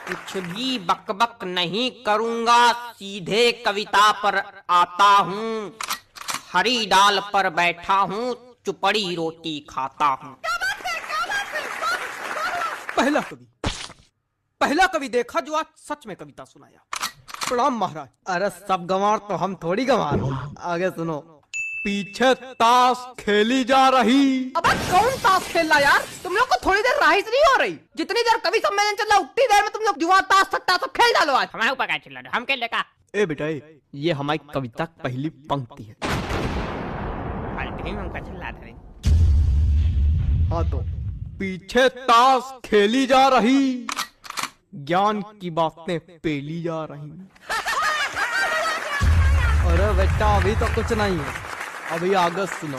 कुछ भी बकबक नहीं करूंगा, सीधे कविता पर आता हूँ। हरी डाल पर बैठा हूँ, चुपड़ी रोटी खाता हूँ। पहला कवि देखा जो आज सच में कविता सुनाया। प्रणाम महाराज। अरे सब गंवार तो हम थोड़ी गंवार। आगे सुनो। पीछे ताश खेली जा रही। अब कौन ताश खेल रहा यार? तुम लोग को थोड़ी देर राइस नहीं हो रही? जितनी देर कवि सम्मेलन चल रहा उतनी देर में तुम लोग जुआ ताश सट्टा सब खेल डालो। आज हमारे ऊपर क्या चिल्ला रहे हो? हम खेल लेगा। ए बेटा ये हमारी कविता की पहली पंक्ति है। हमका चिल्ला रहे। हाँ तो पीछे ताश खेली जा रही, ज्ञान की बातें पेली जा रही। अरे बेटा अभी तो कुछ नहीं है, अभी आगे सुनो।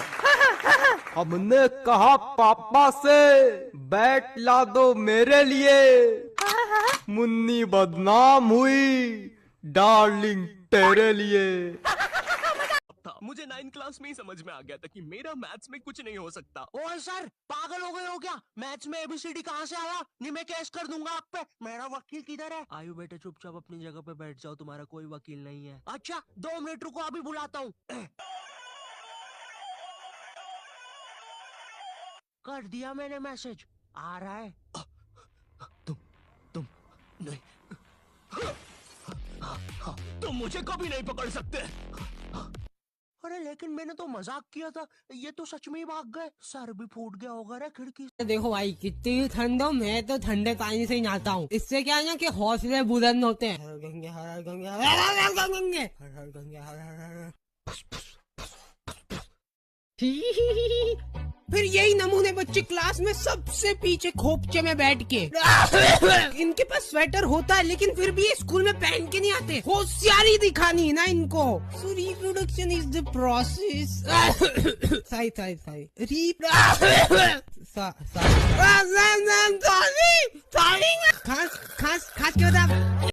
हमने कहा पापा से बैट ला दो मेरे लिए, मुन्नी बदनाम हुई डार्लिंग तेरे लिए। मुझे 9th क्लास में ही समझ में आ गया था कि मेरा मैथ्स में कुछ नहीं हो सकता। ओए सर पागल हो गए हो क्या? मैथ्स में एबीसीडी कहाँ से आया? नहीं मैं केस कर दूंगा आप पे। मेरा वकील किधर है? आयु बेटे चुपचाप अपनी जगह पे बैठ जाओ, तुम्हारा कोई वकील नहीं है। अच्छा 2 मिनट रुको अभी बुलाता हूँ। कर दिया मैंने मैसेज, आ रहा है। तुम नहीं, तुम मुझे कभी नहीं पकड़ सकते। अरे लेकिन मैंने तो मजाक किया था, ये तो सच में ही भाग गए। सर भी फूट गया होगा रे खिड़की। देखो भाई कितनी भी ठंड हो, मैं तो ठंडे पानी से ही नहाता हूँ। इससे क्या है ना कि हौसले बुलंद होते हैं। हर गंगे हर हर गंगे हर हर गंगे हर हर गंगे हर हर। फिर यही नमूने बच्चे क्लास में सबसे पीछे खोपचे में बैठ के इनके पास स्वेटर होता है लेकिन फिर भी ये स्कूल में पहन के नहीं आते। होशियारी दिखानी है ना इनको। So reproduction is the process. सही सही सही खास क्यों था?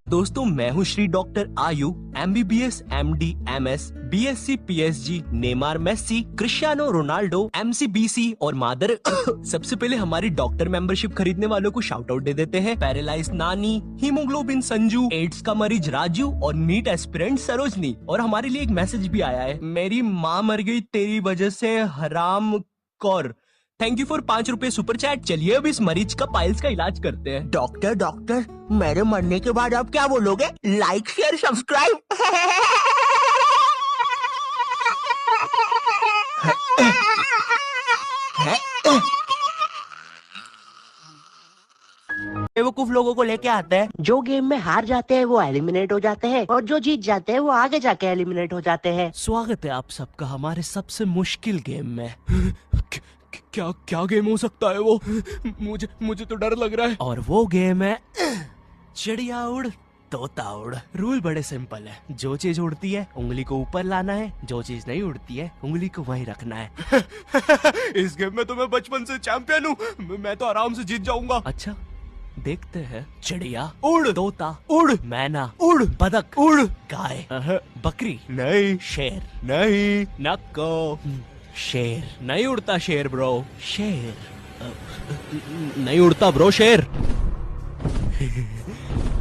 दोस्तों मैं हूँ Shri doctor Ayu, MBBS MD MS BSc PSG Neymar Messi Cristiano Ronaldo MCBC और मादर। सबसे पहले हमारी डॉक्टर मेंबरशिप खरीदने वालों को शाउट आउट दे देते हैं। पैरालाइज नानी, हीमोग्लोबिन संजू, एड्स का मरीज राजू और नीट एस्पिरेंट सरोजनी। और हमारे लिए एक मैसेज भी आया है, मेरी माँ मर गई तेरी वजह से हराम कौर। थैंक यू फॉर 5 रुपए सुपर चैट। चलिए अब इस मरीज का पाइल्स का इलाज करते हैं। डॉक्टर मेरे मरने के बाद आप क्या बोलोगे? Like share subscribe. बेवकूफ लोगों को लेके आते हैं। जो गेम में हार जाते हैं वो एलिमिनेट हो जाते हैं और जो जीत जाते हैं वो आगे जाके एलिमिनेट हो जाते हैं। स्वागत है आप सबका हमारे सबसे मुश्किल गेम में। क्या गेम हो सकता है वो? मुझे तो डर लग रहा है। और वो गेम है चिड़िया उड़ तोता उड़। रूल बड़े सिंपल है, जो चीज उड़ती है उंगली को ऊपर लाना है, जो चीज नहीं उड़ती है उंगली को वहीं रखना है। इस गेम में तो मैं बचपन से चैंपियन हूँ, मैं तो आराम से जीत जाऊंगा। अच्छा देखते हैं। चिड़िया उड़, तोता उड़, मैना उड़, बतख उड़, गाय बकरी नहीं, शेर नहीं, नक्को शेर नहीं उड़ता। शेर ब्रो, शेर नहीं उड़ता ब्रो, शेर।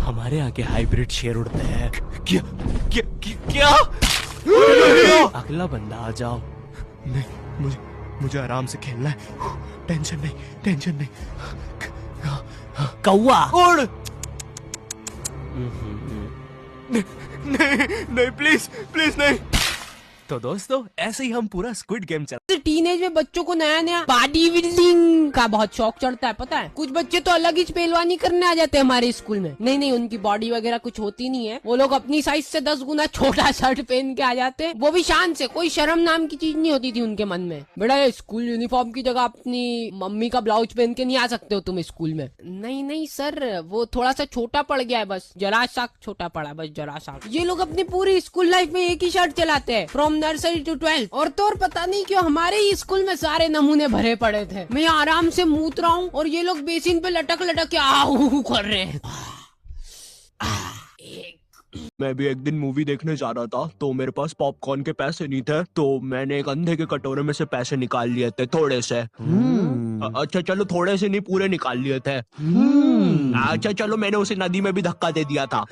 हमारे यहाँ के हाइब्रिड शेर उड़ते हैं। क्या क्या क्या, क्या? अगला बंदा आ जाओ। नहीं मुझे आराम से खेलना है। टेंशन नहीं। कौवा उड़। नहीं प्लीज नहीं। तो दोस्तों ऐसे ही हम पूरा स्क्विड गेम चल। टीनेज में बच्चों को नया नया बॉडी बिल्डिंग का बहुत शौक चढ़ता है, पता है? कुछ बच्चे तो अलग ही पहलवानी करने आ जाते हैं हमारे स्कूल में। नहीं उनकी बॉडी वगैरह कुछ होती नहीं है, वो लोग अपनी साइज से 10 गुना छोटा शर्ट पहन के आ जाते हैं, वो भी शान से। कोई शर्म नाम की चीज नहीं होती थी उनके मन में। बेटा स्कूल यूनिफॉर्म की जगह अपनी मम्मी का ब्लाउज पहन के नहीं आ सकते हो तुम स्कूल में। नहीं सर वो थोड़ा सा छोटा पड़ गया है, बस जरा सा छोटा पड़ा, बस जरा सा। ये लोग अपनी पूरी स्कूल लाइफ में एक ही शर्ट चलाते हैं, फ्रॉम नर्सरी टू 12th। और तो और पता नहीं क्यों हमारे ही स्कूल में सारे नमूने भरे पड़े थे। मैं आराम से मूत रहा हूँ और ये लोग बेसिन पे लटक के आहू कर रहे हैं। मैं भी एक दिन मूवी देखने जा रहा था तो मेरे पास पॉपकॉर्न के पैसे नहीं थे, तो मैंने एक अंधे के कटोरे में से पैसे निकाल लिए थे थोड़े से। अच्छा चलो थोड़े से नहीं पूरे निकाल लिए थे। अच्छा चलो मैंने उसे नदी में भी धक्का दे दिया था।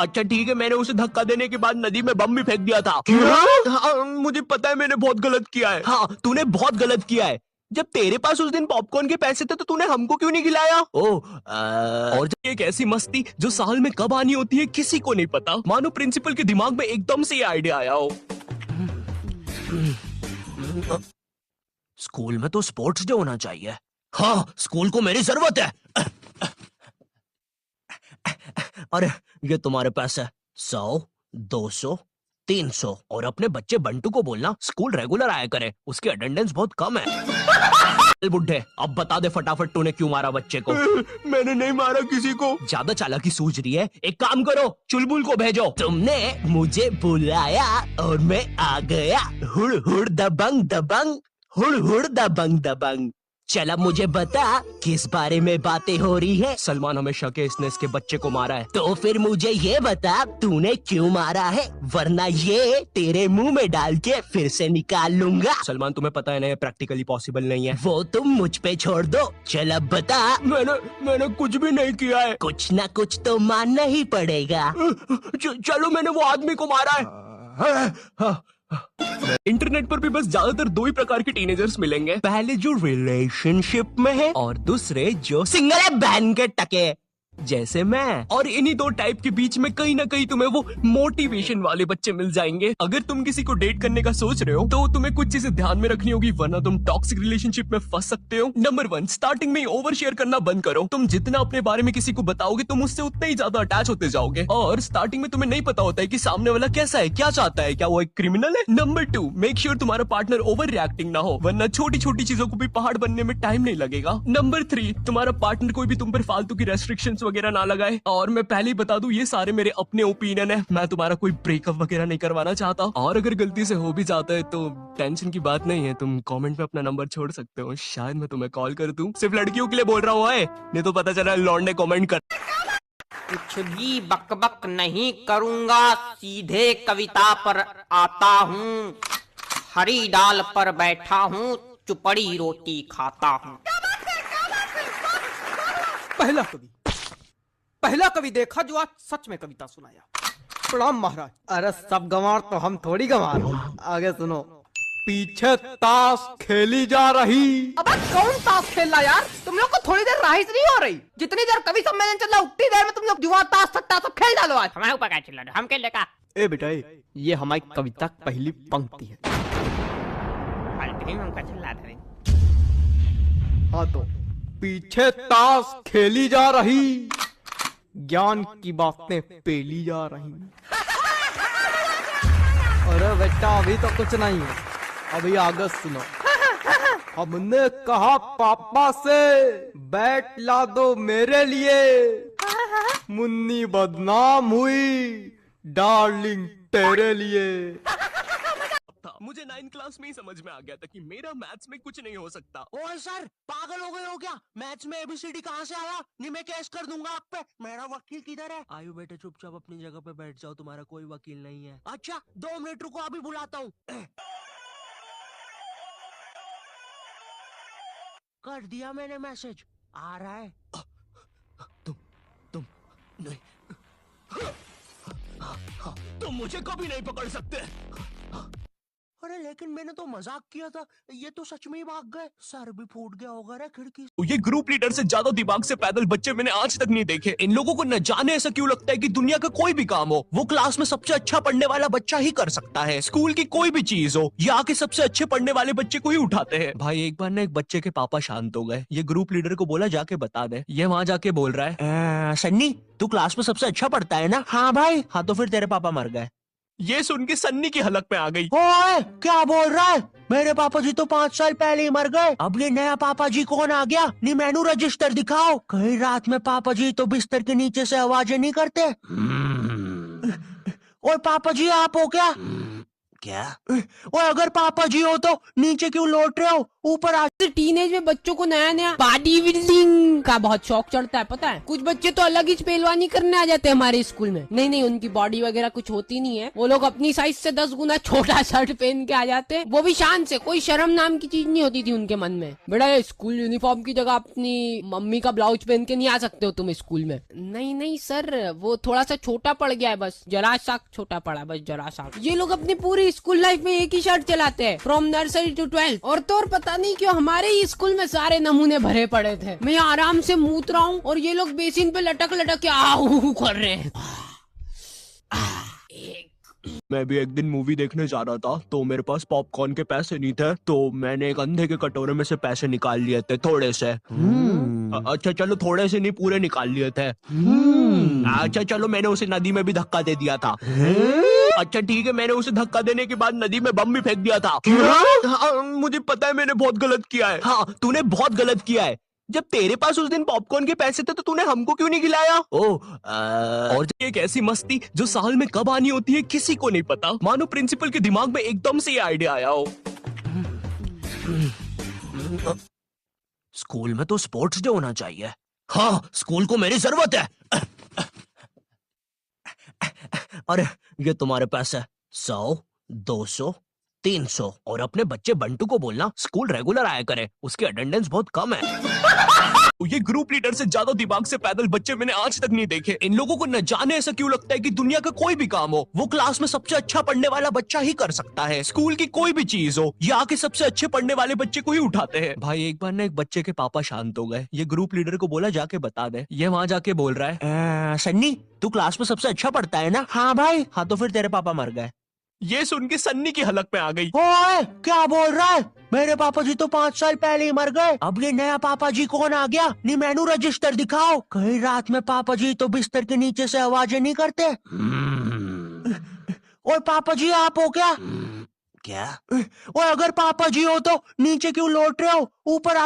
अच्छा ठीक है, मैंने उसे धक्का देने के बाद नदी में बम भी फेंक दिया था। हाँ, मुझे पता है मैंने बहुत गलत किया है। हाँ तूने बहुत गलत किया है। जब तेरे पास उस दिन पॉपकॉर्न के पैसे थे तो तूने हमको क्यों नहीं खिलाया? और जब एक ऐसी मस्ती जो साल में कब आनी होती है किसी को नहीं पता, मानो प्रिंसिपल के दिमाग में एकदम से ये आइडिया आया हो। स्कूल में तो स्पोर्ट्स डे होना चाहिए। हाँ स्कूल को मेरी जरूरत है। अरे ये तुम्हारे पास है 100, 200, 300 और अपने बच्चे बंटू को बोलना स्कूल रेगुलर आया करे, उसकी अटेंडेंस बहुत कम है। बुड्ढे अब बता दे फटाफट तूने क्यों मारा बच्चे को? मैंने नहीं मारा किसी को। ज्यादा चालाकी सूझ रही है, एक काम करो चुलबुल को भेजो। तुमने मुझे बुलाया और मैं आ गया। हुड़ हुड़ दबंग दबंग, हुड़ हुड़ दबंग दबंग। चल अब मुझे बता किस बारे में बातें हो रही है? सलमान हमें शक है इसने इसके बच्चे को मारा है। तो फिर मुझे ये बता तूने क्यों मारा है, वरना ये तेरे मुंह में डाल के फिर से निकाल लूंगा। सलमान तुम्हें पता है ना ये प्रैक्टिकली पॉसिबल नहीं है। वो तुम मुझ पे छोड़ दो। चल अब बता। मैंने कुछ भी नहीं किया है। कुछ ना कुछ तो मानना ही पड़ेगा। चलो मैंने वो आदमी को मारा है। इंटरनेट पर भी बस ज्यादातर दो ही प्रकार के टीनेजर्स मिलेंगे, पहले जो रिलेशनशिप में है और दूसरे जो सिंगल है बहन के टके जैसे मैं। और इन्हीं दो टाइप के बीच में कहीं ना कहीं तुम्हें वो मोटिवेशन वाले बच्चे मिल जाएंगे। अगर तुम किसी को डेट करने का सोच रहे हो तो तुम्हें कुछ चीजें ध्यान में रखनी होगी, वरना तुम टॉक्सिक रिलेशनशिप में फंस सकते हो। नंबर 1, स्टार्टिंग में ओवर शेयर करना बंद करो। तुम जितना अपने बारे में किसी को बताओगे तुम उससे उतना ही ज्यादा अटैच होते जाओगे और स्टार्टिंग में तुम्हें नहीं पता होता है कि सामने वाला कैसा है, क्या चाहता है, क्या वो एक क्रिमिनल है। नंबर 2, मेक श्योर तुम्हारा पार्टनर ओवर रिएक्टिंग ना हो, वरना छोटी छोटी चीजों को भी पहाड़ बनने में टाइम नहीं लगेगा। नंबर 3, तुम्हारा पार्टनर कोई भी तुम पर फालतू की रेस्ट्रिक्शंस वगैरह ना लगाए। और मैं पहले ही बता दूं ये सारे मेरे अपने ओपिनियन है, मैं तुम्हारा कोई ब्रेकअप वगैरह नहीं करवाना चाहता। और अगर गलती से हो भी जाता है तो टेंशन की बात नहीं है, तुम कमेंट में अपना नंबर छोड़ सकते हो, शायद मैं तुम्हें कॉल कर दूं। सिर्फ लड़कियों के लिए बोल रहा हूँ, नहीं तो पता चला लौंडे कमेंट कर। कुछ भी बकबक नहीं करूंगा, सीधे कविता पर आता हूँ। हरी डाल पर बैठा हूँ, चुपड़ी रोटी खाता हूँ। पहला कवि देखा जो आज सच में कविता सुनाया। प्रणाम महाराज। अरे सब गंवार तो हम थोड़ी गंवार। आगे सुनो। पीछे ताश खेली जा रही। अब कौन ताश खेल रहा यार? तुम लोग को थोड़ी देर राइस नहीं हो रही? जितनी देर कवि सम्मेलन चल रहा उतनी देर में तुम लोग जुआ ताश सट्टा सब खेल डालो। आज हमारे ऊपर क्या चिल्ला रहे हो? हम खेलने का? ए बेटा ये हमारी कविता की पहली पंक्ति है। हमका चिल्ला रहे। हाँ तो पीछे ताश खेली जा रही, ज्ञान की बातें पेली जा रही। अरे बेटा अभी तो कुछ नहीं है, अभी आगे सुनो। हमने कहा पापा से बैट ला दो मेरे लिए, मुन्नी बदनाम हुई डार्लिंग तेरे लिए। मुझे 9th क्लास में ही समझ में आ गया था कि मेरा मैथ्स में कुछ नहीं हो सकता। ओए सर पागल हो गए हो क्या? मैथ्स में ABCD कहाँ से आया? नहीं मैं केस कर दूंगा आप पे। मेरा वकील किधर है? आयु बेटे चुपचाप अपनी जगह पे बैठ जाओ, तुम्हारा कोई वकील नहीं है। अच्छा 2 मिनट रुको अभी बुलाता हूँ। कर दिया मैंने मैसेज, आ रहा है। तुम नहीं, तुम मुझे कभी नहीं पकड़ सकते। अरे लेकिन मैंने तो मजाक किया था, ये तो सच में ही भाग गए। सर भी फूट गया होगा रे खिड़की। ये ग्रुप लीडर से ज्यादा दिमाग से पैदल बच्चे मैंने आज तक नहीं देखे। इन लोगों को न जाने ऐसा क्यों लगता है कि दुनिया का कोई भी काम हो वो क्लास में सबसे अच्छा पढ़ने वाला बच्चा ही कर सकता है। स्कूल की कोई भी चीज हो ये आके सबसे अच्छे पढ़ने वाले बच्चे को ही उठाते हैं। भाई एक बार ना एक बच्चे के पापा शांत हो गए, ये ग्रुप लीडर को बोला जाके बता दे। ये वहाँ जाके बोल रहा है सन्नी तू क्लास में सबसे अच्छा पढ़ता है ना? हाँ भाई। हाँ तो फिर तेरे पापा मर गए। ये सुन के सन्नी की हलक में आ गई। ओए क्या बोल रहा है? मेरे पापा जी तो 5 साल पहले ही मर गए। अब ये नया पापा जी कौन आ गया? नहीं मैनू रजिस्टर दिखाओ। कहीं रात में पापा जी तो बिस्तर के नीचे से आवाजें नहीं करते? और पापा जी आप हो क्या? क्या? और अगर पापा जी हो तो नीचे क्यों लौट रहे हो? ऊपर आ। टीनेज में बच्चों को नया नया बॉडी बिल्डिंग का बहुत शौक चढ़ता है, पता है? कुछ बच्चे तो अलग ही पहलवानी करने आ जाते हैं हमारे स्कूल में। नहीं, उनकी बॉडी वगैरह कुछ होती नहीं है, वो लोग अपनी साइज से 10 गुना छोटा शर्ट पहन के आ जाते हैं, वो भी शान से। कोई शर्म नाम की चीज नहीं होती थी उनके मन में। बेटा, स्कूल यूनिफॉर्म की जगह अपनी मम्मी का ब्लाउज पहन के नहीं आ सकते हो तुम स्कूल में। नहीं सर, वो थोड़ा सा छोटा पड़ गया है, बस जरा सा छोटा पड़ा, बस जरा सा। ये लोग अपनी पूरी स्कूल लाइफ में एक ही शर्ट चलाते हैं, फ्रॉम नर्सरी टू 12th। और तो और पता नहीं क्यों हमारे ही स्कूल में सारे नमूने भरे पड़े थे। मैं आराम से मूत रहा हूँ और ये लोग बेसिन पे लटक के आहू कर रहे हैं। मैं भी एक दिन मूवी देखने जा रहा था, तो मेरे पास पॉपकॉर्न के पैसे नहीं थे, तो मैंने एक अंधे के कटोरे में से पैसे निकाल लिए थे, थोड़े से। अच्छा चलो, थोड़े से नहीं, पूरे निकाल लिए थे। अच्छा चलो, मैंने उसे नदी में भी धक्का दे दिया था। अच्छा ठीक है, मैंने उसे धक्का देने के बाद नदी में बम भी फेंक दिया था। हाँ, मुझे पता है मैंने बहुत गलत किया है। हाँ, तूने बहुत गलत किया है। जब तेरे पास उस दिन पॉपकॉर्न के पैसे थे तो तूने हमको क्यों नहीं खिलाया? और एक ऐसी मस्ती जो साल में कब आनी होती है किसी को नहीं पता। मानो प्रिंसिपल के दिमाग में एकदम से ये आइडिया आया हो। स्कूल में तो स्पोर्ट्स डे होना चाहिए। हाँ, स्कूल को मेरी जरूरत है। अरे ये तुम्हारे पैसे 100, 200, 300। और अपने बच्चे बंटू को बोलना स्कूल रेगुलर आया करे, उसकी अटेंडेंस बहुत कम है। ये ग्रुप लीडर से ज्यादा दिमाग से पैदल बच्चे मैंने आज तक नहीं देखे। इन लोगों को न जाने ऐसा क्यों लगता है कि दुनिया का कोई भी काम हो वो क्लास में सबसे अच्छा पढ़ने वाला बच्चा ही कर सकता है। स्कूल की कोई भी चीज हो, ये आके सबसे अच्छे पढ़ने वाले बच्चे को ही उठाते हैं। भाई एक बार ना एक बच्चे के पापा शांत हो गए। ये ग्रुप लीडर को बोला जाके बता दे। ये वहाँ जाके बोल रहा है, सन्नी तू क्लास में सबसे अच्छा पढ़ता है ना? हाँ भाई। हाँ तो फिर तेरे पापा मर गए। ये सुन के सन्नी की हलक में आ गई। ओए क्या बोल रहा है? मेरे पापा जी तो 5 साल पहले ही मर गए। अब ये नया पापा जी कौन आ गया? नहीं, मैनू रजिस्टर दिखाओ। कहीं रात में पापा जी तो बिस्तर के नीचे से आवाजें नहीं करते? और पापा जी आप हो क्या? क्या? और अगर पापा जी हो तो नीचे क्यों लौट रहे हो? ऊपर